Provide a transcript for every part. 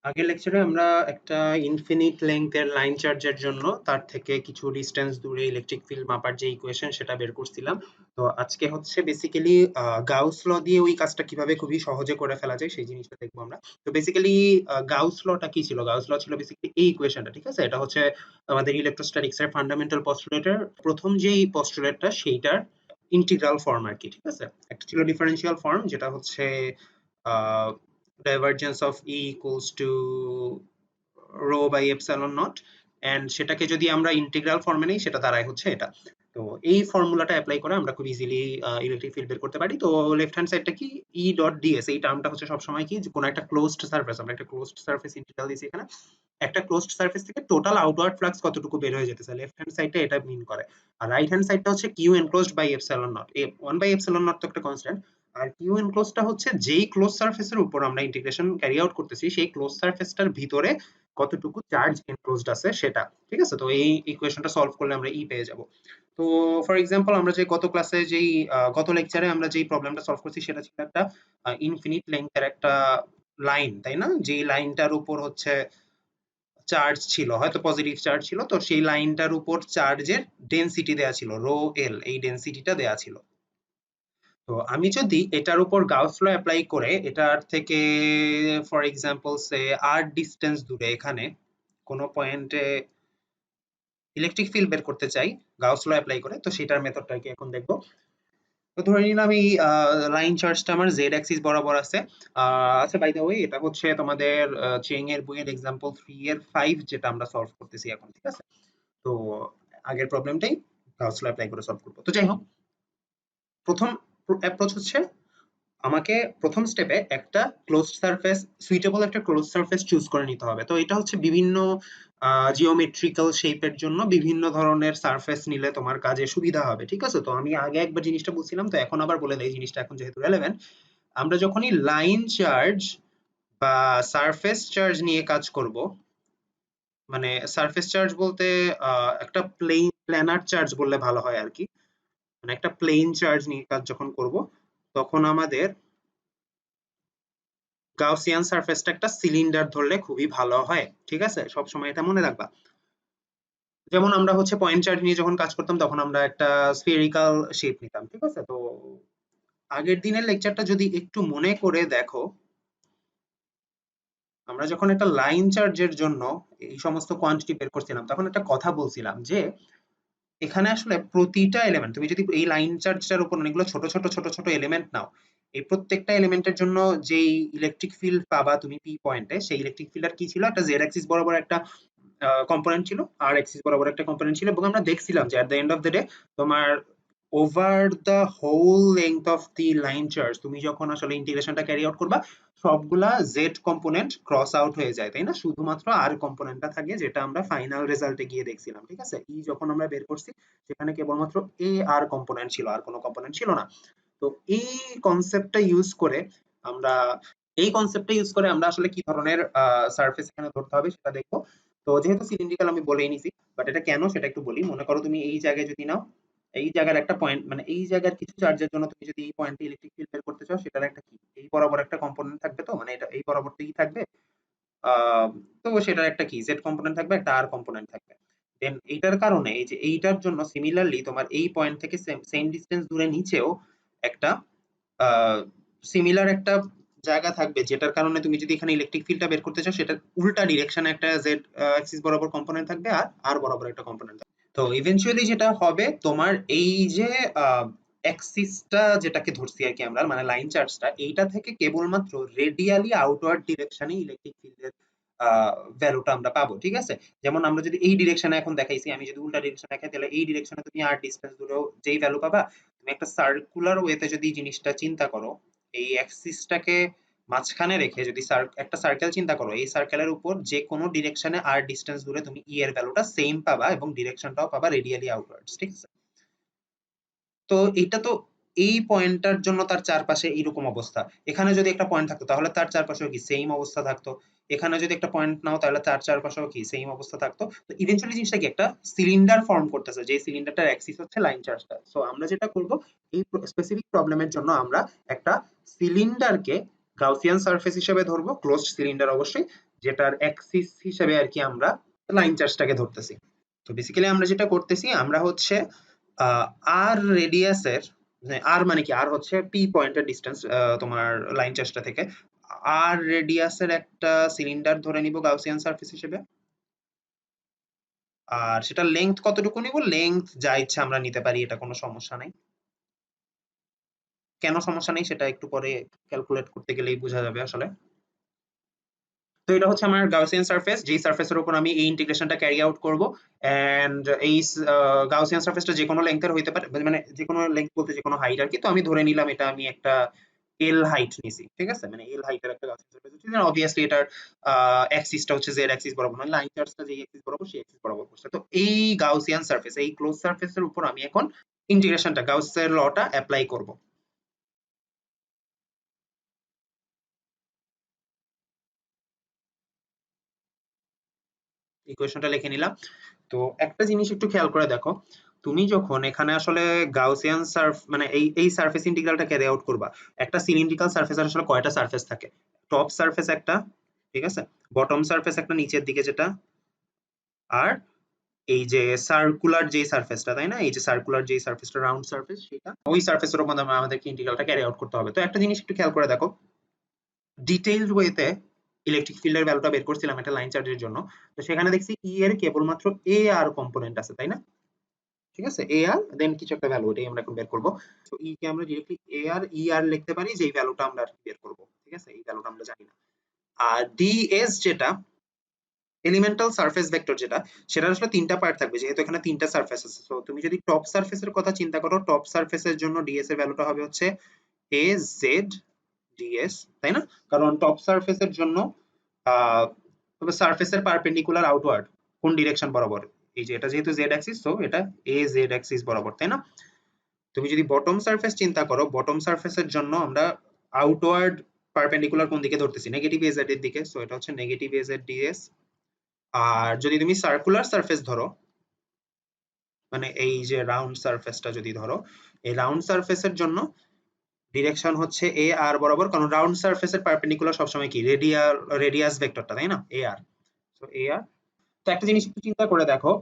আগের লেকচারে আমরা একটা ইনফিনিট লেংথের লাইন চার্জের জন্য তার থেকে কিছু ডিস্টেন্স দূরে ইলেকট্রিক ফিল্ড মাপার যে ইকুয়েশন সেটা বের করছিলাম। তো আজকে হচ্ছে বেসিক্যালি গাউস ল দিয়ে ওই কাজটা কিভাবে খুবই সহজে করে ফেলা যায় সেই জিনিসটা দেখবো আমরা। তো বেসিক্যালি গাউস লটা কি ছিল? গাউস ল ছিল বেসিক্যালি এই ইকুয়েশনটা, ঠিক আছে? এটা হচ্ছে আমাদের ইলেকট্রোস্ট্যাটিক্স এর ফান্ডামেন্টাল পস্টুলেটের প্রথম যেই পস্টুলেটটা সেইটার ইন্টিগ্রাল ফর্ম আর কি, ঠিক আছে? একটা ছিল ডিফারেন্সিয়াল ফর্ম যেটা হচ্ছে uh, divergence of E equals to rho by epsilon naught, and সেটাকে যদি আমরা ইন্টিগ্রাল ফর্মে নেই সেটা দাঁড়ায় হচ্ছে এটা। তো এই ফর্মুলাটা অ্যাপ্লাই করে আমরা খুব ইজিলি ইলেকট্রিক ফিল্ড বের করতে পারি। তো লেফট হ্যান্ড সাইডটা কি, ই ডট ডিএস, এই টার্মটা হচ্ছে সবসময় কি, যে কোনো একটা ক্লোজড সারফেস, আমরা একটা ক্লোজড সারফেস ইন্টিগ্রাল দিয়েছি এখানে, একটা ক্লোজড সারফেস থেকে টোটাল আউটওয়ার্ড ফ্লাক্স কতটুকু বের হয়ে যেতেছে, লেফট হ্যান্ড সাইডটা এটা মিন করে। আর রাইট হ্যান্ড সাইডটা হচ্ছে q enclosed by epsilon naught, a 1 by epsilon naught তো একটা কনস্ট্যান্ট, আর কিউ এনক্লোজডটা হচ্ছে যেই ক্লোজ সারফেসের উপর আমরা ইন্টিগ্রেশন ক্যারি আউট করতেছি সেই ক্লোজ সারফেসটার ভিতরে কতটুকু চার্জ এনক্লোজড আছে সেটা, ঠিক আছে? তো এই ইকুয়েশনটা সলভ করলে আমরা ই পেয়ে যাব। তো ফর এক্সাম্পল আমরা যে গত ক্লাসে যেই গত লেকচারে আমরা যেই প্রবলেমটা সলভ করছি সেটা ছিল একটা ইনফিনিট লেংথের একটা লাইন, তাই না? যেই লাইনটার উপর হচ্ছে চার্জ ছিল, হয়তো পজিটিভ চার্জ ছিল, তো সেই লাইনটার উপর চার্জের ডেনসিটি দেয়া ছিল রো এল, এই ডেনসিটিটা দেয়া ছিল। তো আমি যদি এটার উপর গাউস ল অ্যাপ্লাই করে এটার থেকে for example say r distance দূরে এখানে কোনো পয়েন্টে ইলেকট্রিক ফিল্ড বের করতে চাই গাউস ল অ্যাপ্লাই করে, তো সেটার মেথডটা কি এখন দেখবো। তো ধরে নিলাম এই লাইন চার্জটা আমার জেড অ্যাক্সিস বরাবর আছে। আচ্ছা, বাই দ্য ওয়ে এটা হচ্ছে তোমাদের চেইং এর বইয়ের এক্সাম্পল 3 এর 5 যেটা আমরা সলভ করতেছি এখন, ঠিক আছে? তো আগের প্রবলেমটাই গাউস ল অ্যাপ্লাই করে সলভ করবো। তো যাই হোক, প্রথম অ্যাপ্রোচ হচ্ছে আমাকে প্রথম স্টেপে একটা ক্লোজড সারফেস, সুইটেবল একটা ক্লোজড সারফেস চুজ করে নিতে হবে। তো এটা হচ্ছে বিভিন্ন জিওমেট্রিক্যাল শেপের জন্য বিভিন্ন ধরনের সারফেস নিলে তোমার কাজে সুবিধা হবে, ঠিক আছে? তো আমি আগে একবার জিনিসটা বলছিলাম, তো এখন আবার বলে দেই জিনিসটা এখন যেহেতু রেলেভেন্ট। আমরা যখনই লাইন চার্জ বা সারফেস চার্জ নিয়ে কাজ করব, মানে সারফেস চার্জ বলতে একটা প্ল্যানার চার্জ বললে ভালো হয় আর কি, মানে একটা প্লেন চার্জ নিয়ে কাজ যখন করব তখন আমাদের গাউসিয়ান সারফেসটা একটা সিলিন্ডার ধরলে খুবই ভালো হয়, ঠিক আছে? সবসময় এটা মনে রাখবা। যেমন আমরা হচ্ছে পয়েন্ট চার্জ নিয়ে যখন কাজ করতাম তখন আমরা একটা স্ফেরিক্যাল শেপ নিতাম, ঠিক আছে? তো আগের দিনের লেকচারটা যদি একটু মনে করে দেখো, আমরা যখন একটা লাইন চার্জের জন্য এই সমস্ত কোয়ান্টিটি বের করছিলাম তখন একটা কথা বলছিলাম যে এখানে আসলে প্রতিটা এলিমেন্ট, তুমি যদি এই লাইন চার্জটার উপর অনেকগুলো ছোট ছোট ছোট ছোট এলিমেন্ট নাও, এই প্রত্যেকটা এলিমেন্টের জন্য যেই ইলেকট্রিক ফিল্ড পাবা তুমি পি পয়েন্টে, সেই ইলেকট্রিক ফিল্ড আর কি ছিল, একটা জেড অ্যাক্সিস বরাবর একটা কম্পোনেন্ট ছিল, আর অ্যাক্সিস বরাবর একটা কম্পোনেন্ট ছিল, এবং আমরা দেখছিলাম যে at the end of the day তোমার over the whole length of the line charge তুমি যখন আসলে ইন্টিগ্রেশনটা ক্যারি আউট করবা সবগুলা জেড কম্পোনেন্ট ক্রস আউট হয়ে যায়, তাই না? শুধুমাত্র আর কম্পোনেন্টটা থাকে যেটা আমরা ফাইনাল রেজাল্টে গিয়ে দেখছিলাম, ঠিক আছে? ই যখন আমরা বের করছি সেখানে কেবলমাত্র এ আর কম্পোনেন্ট ছিল, আর কোনো কম্পোনেন্ট ছিল না। তো এই কনসেপ্টটা ইউজ করে আমরা আমরা আসলে কি ধরনের সারফেস এখানে ধরতে হবে সেটা দেখবো। তো যেহেতু সিলিন্ড্রিক্যাল আমি বলেই নিছি, বাট এটা কেন সেটা একটু বলি। মনে করো তুমি এই জায়গায় যদি নাও, এই জায়গার একটা পয়েন্ট, মানে এই জায়গার কিছু চার্জের জন্য তুমি যদি এই পয়েন্টে ইলেকট্রিক ফিল্ড বের করতে চাও সেটার একটা কি, এই বরাবর একটা কম্পোনেন্ট থাকবে, তো মানে এটা এই বরাবর তো ই থাকবে, তো সেটার একটা কি জেড কম্পোনেন্ট থাকবে, একটা আর কম্পোনেন্ট থাকবে। দেন এইটার কারণে এই যে এইটার জন্য সিমিলারলি তোমার এই পয়েন্ট থেকে সেম ডিসটেন্স দূরে নিচেও একটা সিমিলার একটা জায়গা থাকবে, যেটার কারণে তুমি যদি এখানে ইলেকট্রিক ফিল্ডটা বের করতে চাও সেটা উল্টা ডিরেকশনে একটা জেড অ্যাক্সিস বরাবর কম্পোনেন্ট থাকবে আর আর বরাবর একটা কম্পোনেন্ট থাকবে। তো ইভেনচুয়ালি যেটা হবে তোমার এই যে অ্যাক্সিসটা যেটাকে ধরছি আর কি আমরা, মানে লাইন চার্জটা, এইটা থেকে কেবলমাত্র রেডিয়ালি আউটওয়ার্ড ডিরেকশনে ইলেকট্রিক ফিল্ডের ভ্যালুটা আমরা পাবো, ঠিক আছে? যেমন আমরা যদি এই ডিরেকশনে এখন দেখাইছি, আমি যদি উল্টা ডিরেকশনে দেখাই তাহলে এই ডিরেকশনে তুমি আর ডিসটেন্স দূরেও যেই ভ্যালু পাবা। তুমি একটা সার্কুলার ওয়েতে যদি জিনিসটা চিন্তা করো, এই অ্যাক্সিসটাকে মাঝখানে রেখে যদি একটা সার্কেল চিন্তা করো, এই সার্কেলের উপর যে কোনো ডিরেকশনে আর ডিসটেন্স দূরে তুমি ই এর ভ্যালুটা সেম পাবা এবং ডিরেকশনটাও পাবা রেডিয়ালি আউটওয়ার্ডস, ঠিক আছে? তো এটা তো এই পয়েন্টটার জন্য তার চারপাশে এইরকম অবস্থা। এখানে যদি একটা পয়েন্ট থাকতো তাহলে তার চারপাশেও কি সেম অবস্থা থাকতো। এখানে যদি একটা পয়েন্ট নাও তাহলে তার চারপাশেও কি সেম অবস্থা থাকতো। তো ইভেন্চুয়ালি জিনিসটা কি একটা সিলিন্ডার ফর্ম করতেছে, যে সিলিন্ডারটার অ্যাক্সিস হচ্ছে লাইন চার্জটা। সো আমরা যেটা করব, এই স্পেসিফিক প্রবলেমের জন্য আমরা একটা সিলিন্ডারকে গাউসিয়ান সারফেস হিসেবে ধরবো ক্লোজড সিলিন্ডার অবশ্যই, যেটার অ্যাক্সিস হিসেবে আর কি আমরা লাইন চার্জটাকে ধরতেছি। তো বেসিক্যালি আমরা যেটা করতেছি, আমরা হচ্ছে আর রেডিয়াসের, আর মানে কি, আর হচ্ছে পি পয়েন্টের ডিস্টেন্স তোমার লাইন চার্জটা থেকে, আর রেডিয়াসের একটা সিলিন্ডার ধরে নিব গাউসিয়ান সারফেস হিসেবে। আর সেটা লেংথ কতটুকু নিব, লেংথ যা ইচ্ছা আমরা নিতে পারি, এটা কোনো সমস্যা নাই। কেন সমস্যা নেই সেটা একটু পরে ক্যালকুলেট করতে গেলেই বোঝা যাবে আসলে। তো এটা হচ্ছে আমার গাউসিয়ান সারফেস, যেই সারফেসের উপর আমি এই ইন্টিগ্রেশনটা ক্যারি আউট করব। এন্ড এই গাউসিয়ান সারফেসটা যে কোনো লেংথের হইতে পারে, মানে যে কোনো লেংথ বলতে যে কোনো হাইট আর কি। তো আমি ধরে নিলাম এটা আমি একটা এল হাইট নিছি, ঠিক আছে, মানে এল হাইটের একটা গাউসিয়ান সারফেস হচ্ছে, অবভিয়াসলি এটার অ্যাক্সিসটা হচ্ছে জেড অ্যাক্সিস বরাবর, মানে লাইন চার্জটা যে অ্যাক্সিস বরাবর সেই অ্যাক্সিস বরাবর করছে। তো এই গাউসিয়ান সারফেস, এই ক্লোজ সারফেসের উপর আমি এখন ইন্টিগ্রেশনটা, গাউসের লটা অ্যাপ্লাই করব। ইকুয়েশনটা লিখে নিলাম। তো একটা জিনিস একটু খেয়াল করে দেখো, তুমি যখন এখানে আসলে গাউসিয়ান মানে এই সারফেস ইন্টিগ্রালটা ক্যারি আউট করবা, একটা সিলিন্ড্রিক্যাল সারফেসের আসলে কয়টা সারফেস থাকে? টপ সারফেস একটা, ঠিক আছে, বটম সারফেস একটা নিচের দিকে যেটা, আর এই যে সার্কুলার যে সারফেসটা, তাই না, এই যে সার্কুলার যে সারফেসটা রাউন্ড সারফেস, সেটা ওই সারফেসের উপর আমাদেরকে ইন্টিগ্রালটা ক্যারি আউট করতে হবে। তো একটা জিনিস একটু খেয়াল করে দেখো, ডিটেইলড ওয়েতে ইলেকট্রিক ফিল্ডের ভ্যালুটা বের করছিলাম একটা লাইন চার্জের জন্য। তো সেখানে দেখছি ই এর কেবলমাত্র এ আর কম্পোনেন্ট আছে, তাই না? ঠিক আছে, এ আর দেন কিছু একটা ভ্যালু, এটাই আমরা এখন বের করব। তো ই কে আমরা ডিরেক্টলি এ আর ই আর লিখতে পারি, যেই ভ্যালুটা আমরা বের করব, ঠিক আছে, এই ভ্যালুটা আমরা জানি না। আর ডিএস যেটা এলিমেন্টাল সারফেস ভেক্টর, যেটা সেটা আসলে তিনটা পার্ট থাকবে, যেহেতু এখানে তিনটা সারফেস আছে। তো তুমি যদি টপ সারফেসের কথা চিন্তা করো, টপ সারফেসের জন্য ডিএস এর ভ্যালুটা হবে হচ্ছে এ জেড ডিএস, তাই না? কারণ টপ সারফেসের জন্য আহ সারফেসের পারপেন্ডিকুলার আউটওয়ার্ড কোন ডিরেকশন বরাবর, এই যে এটা যেহেতু জেড অ্যাক্সিস, তো এটা এ জেড অ্যাক্সিস বরাবর, তাই না? তুমি যদি বটম সারফেস চিন্তা করো, বটম সারফেসের জন্য আমরা আউটওয়ার্ড পারপেন্ডিকুলার কোন দিকে ধরতেছি, নেগেটিভ এজেড এর দিকে, সো এটা হচ্ছে নেগেটিভ এজেড ডিএস। আর যদি তুমি সার্কুলার সারফেস ধরো, মানে এই যে রাউন্ড সারফেসটা যদি ধরো, এই রাউন্ড সারফেসের জন্য ডিরেকশন হচ্ছে এ আর বরাবর, কারণ রাউন্ড সারফেসের পারপেন্ডিকুলার সবসময় কি রেডিয়াস ভেক্টরটা, তাই না, এ আর। সো এ আর। তো একটা জিনিস একটু চিন্তা করে দেখো,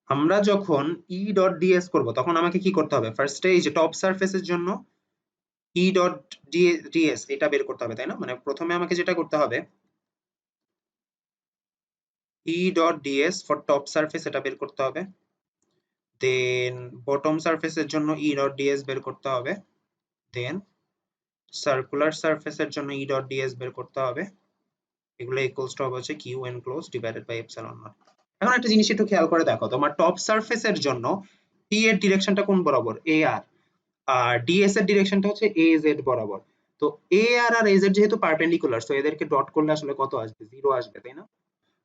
আমরা যখন ই ডট ডিএস করবো তখন আমাকে কি করতে হবে? ফার্স্টে এই যে টপ সারফেসের জন্য ই ডট ডিএস এটা বের করতে হবে, তাই না? মানে প্রথমে আমাকে যেটা করতে হবে, E dot DS for top surface এটা বের করতে হবে, দেন বটম সারফেসের জন্য ই ডট ডিএস বের করতে হবে, দেন সার্কুলার সারফেসের জন্য ই ডট ডিএস বের করতে হবে। এগুলো ইকুয়ালস টু হবে হচ্ছে q enclosed divided by epsilon naught. এখন একটা জিনিস একটু খেয়াল করে দেখো, তোমার টপ সারফেসের জন্য ই এর ডিরেকশনটা কোন বরাবর? এ আর। আর ডিএস এর ডিরেকশনটা হচ্ছে এ জেড বরাবর। তো এ আর আর এ জেড যেহেতু পারপেন্ডিকুলার, সো এদেরকে ডট করলে আসলে কত আসবে? জিরো আসবে, তাই না?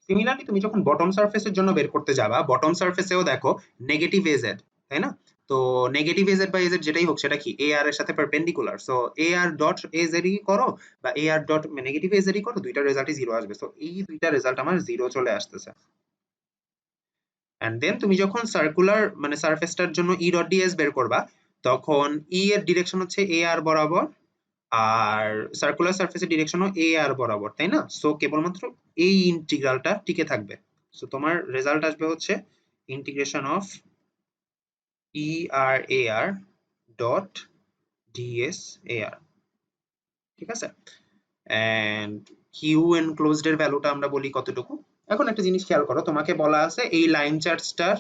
সিমিলারলি তুমি যখন বটম সারফেসের জন্য বের করতে যাবা, বটম সারফেসেও দেখো নেগেটিভ এজেড, তাই না? তো নেগেটিভ এজেড বা এজেড যেটাই হোক, সেটা কি এ আর এর সাথে পারপেন্ডিকুলার, সো এ আর ডট এজেড ই করো বা এ আর ডট নেগেটিভ এজেড ই করো, দুইটা রেজাল্টই জিরো আসবে। সো এই দুইটা রেজাল্ট আমার জিরো চলে আসতেছে। এন্ড দেন তুমি যখন সার্কুলার মানে সারফেসটার জন্য ই ডট ডিএস বের করবা, তখন ই এর ডিরেকশন হচ্ছে এ আর বরাবর, আর সার্কুলার সারফেসের ডিরেকশনও এ আর বরাবর, তাই না? সো কেবলমাত্র এই ইন্টিগ্রালটা টিকে থাকবে। সো তোমার রেজাল্ট আসবে হচ্ছে integration of e r a r dot ds a r, ঠিক আছে? এন্ড কিউ এনক্লোজড এর ভ্যালুটা আমরা বলি কতটুকু। এখন একটা জিনিস খেয়াল করো, তোমাকে বলা আছে এই লাইন চার্জটার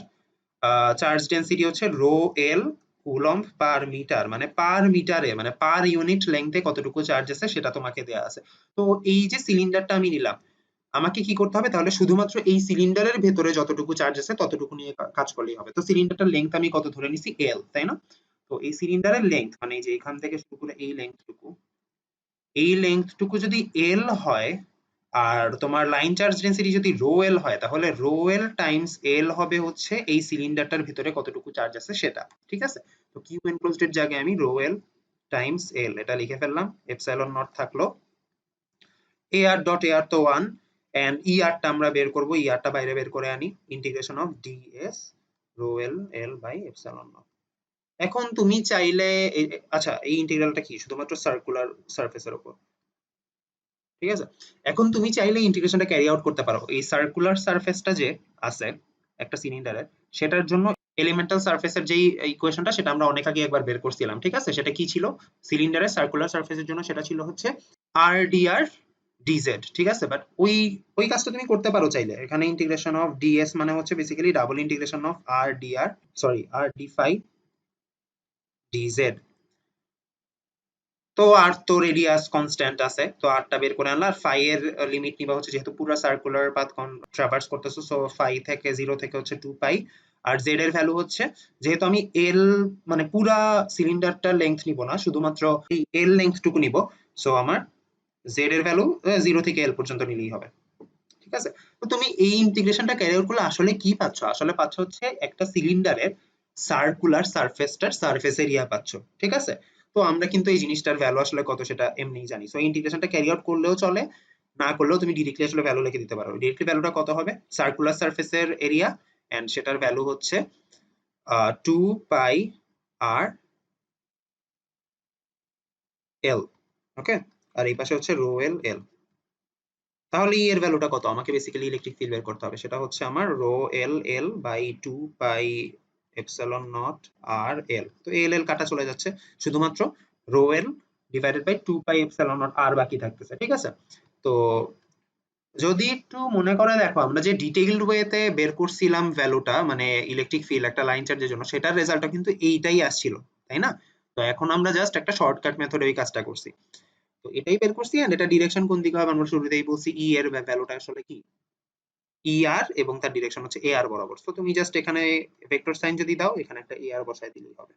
চার্জ ডেনসিটি হচ্ছে rho l coulomb per metre, মানে পার মিটারে, মানে পার ইউনিট লেংথে কতটুকু চার্জ আছে সেটা তোমাকে দেয়া আছে। তো এই যে সিলিন্ডারটা আমি নিলাম, আমাকে কি করতে হবে তাহলে? শুধুমাত্র এই সিলিন্ডারের ভেতরে যতটুকু চার্জ আছে ততটুকু নিয়ে কাজ করলেই হবে। তো সিলিন্ডারটার লেংথ আমি কত ধরে নিছি? এল, তাই না? তো এই সিলিন্ডারের লেংথ, মানে এই যে এখান থেকে শুরু করে এই লেংথটুকু, এই লেংথটুকু যদি এল হয়, আর তোমার লাইন চার্জ ডেনসিটি যদি রো এল হয়, তাহলে রো এল টাইমস এল হবে হচ্ছে এই সিলিন্ডারটার ভিতরে কতটুকু চার্জ আছে সেটা, ঠিক আছে? তো কিউ এনক্লোজড এর জায়গায় আমি রো এল টাইমস এল এটা লিখে ফেললাম, এপসাইলন নট থাকলো, এ আর ডট এ আর তো 1, এন্ড ই আরটা আমরা বের করব, ই আরটা বাইরে বের করে আনি, integration of ds rho l l by epsilon naught. এখন তুমি চাইলে আচ্ছা, এই ইন্টিগ্রালটা কি শুধুমাত্র সার্কুলার সারফেসের উপর? ঠিক আছে? এখন তুমি চাইলে ইন্টিগ্রেশনটা ক্যারি আউট করতে পারো। এই সার্কুলার সারফেসটা যে আছে একটা সিলিন্ডারের, সেটার জন্য এলিমেন্টাল সারফেসের যেই ইকুয়েশনটা সেটা আমরা অনেক আগে একবার বের করছিলাম। ঠিক আছে? সেটা কি ছিল? সিলিন্ডারের সার্কুলার সারফেসের জন্য সেটা ছিল হচ্ছে rdr dz। ঠিক আছে? বাট ওই কাজটা তুমি করতে পারো চাইলে। এখানে ইন্টিগ্রেশন অফ ds মানে হচ্ছে basically double integration of rdr, sorry rd phi dz। তো আর তো রেডিয়াস কনস্ট্যান্ট আছে, তো আরটা বের করে আনলা। আর ফাই এর লিমিট নিবা হচ্ছে, যেহেতু পুরো সার্কুলার পাথ ট্রাভার্স করতেছো, সো ফাই থেকে 0 থেকে হচ্ছে 2 পাই। আর জেড এর ভ্যালু হচ্ছে, যেহেতু আমি এল মানে পুরা সিলিন্ডারটার লেংথ নিব না, শুধুমাত্র এই এল লেংথ টুকু নিব, সো আমার জেড এর ভ্যালু 0 থেকে এল পর্যন্ত নিলেই হবে। ঠিক আছে? তো তুমি এই ইন্টিগ্রেশনটা ক্যারি আউট করলে আসলে কি পাচ্ছ? আসলে পাচ্ছ হচ্ছে একটা সিলিন্ডারের সার্কুলার সারফেসটার সারফেস এরিয়া পাচ্ছ। ঠিক আছে? তো আমরা কিন্তু এই জিনিসটার ভ্যালু আসলে কত সেটা এমনিই জানি। সো ইন্টিগ্রেশনটা ক্যারি আউট করলেও চলে, না করলেও তুমি ডিরেক্টলি আসলে ভ্যালু লিখে দিতে পারো। ডিরেক্টলি ভ্যালুটা কত হবে? সার্কুলার সারফেসের এরিয়া, এন্ড সেটার ভ্যালু হচ্ছে 2 পাই আর এল। ওকে? আর এই পাশে হচ্ছে রো এল এল। তাহলে ই এর ভ্যালুটা কত? আমাকে বেসিক্যালি ইলেকট্রিক ফিল্ড বের করতে হবে। সেটা হচ্ছে আমার rho l l by 2 pi epsilon not r l. তো এল এল কাটা চলে যাচ্ছে, শুধুমাত্র rho l divided by 2 pi epsilon not r বাকি থাকতেছে। ঠিক আছে? তো যদি একটু মনে করে দেখো, আমরা যে ডিটেইলড ওয়েতে বের করছিলাম ভ্যালুটা, মানে ইলেকট্রিক ফিল্ড একটা লাইন চার্জের জন্য, সেটার রেজাল্টটা কিন্তু এইটাই আসছিল, তাই না? তো এখন আমরা জাস্ট একটা শর্টকাট মেথডে ওই কাজটা করছি। তো এটাই বের করছি, এন্ড এটা ডিরেকশন কোন দিকে হবে আমরা শুরুতেই বলছি, ই এর ভ্যালুটা আসলে কি, ই আর, এবং তার ডিরেকশন হচ্ছে এ আর বরাবর। তো তুমি জাস্ট এখানে ভেক্টর সাইন যদি দাও, এখানে একটা এ আর বসায় দিলেই হবে।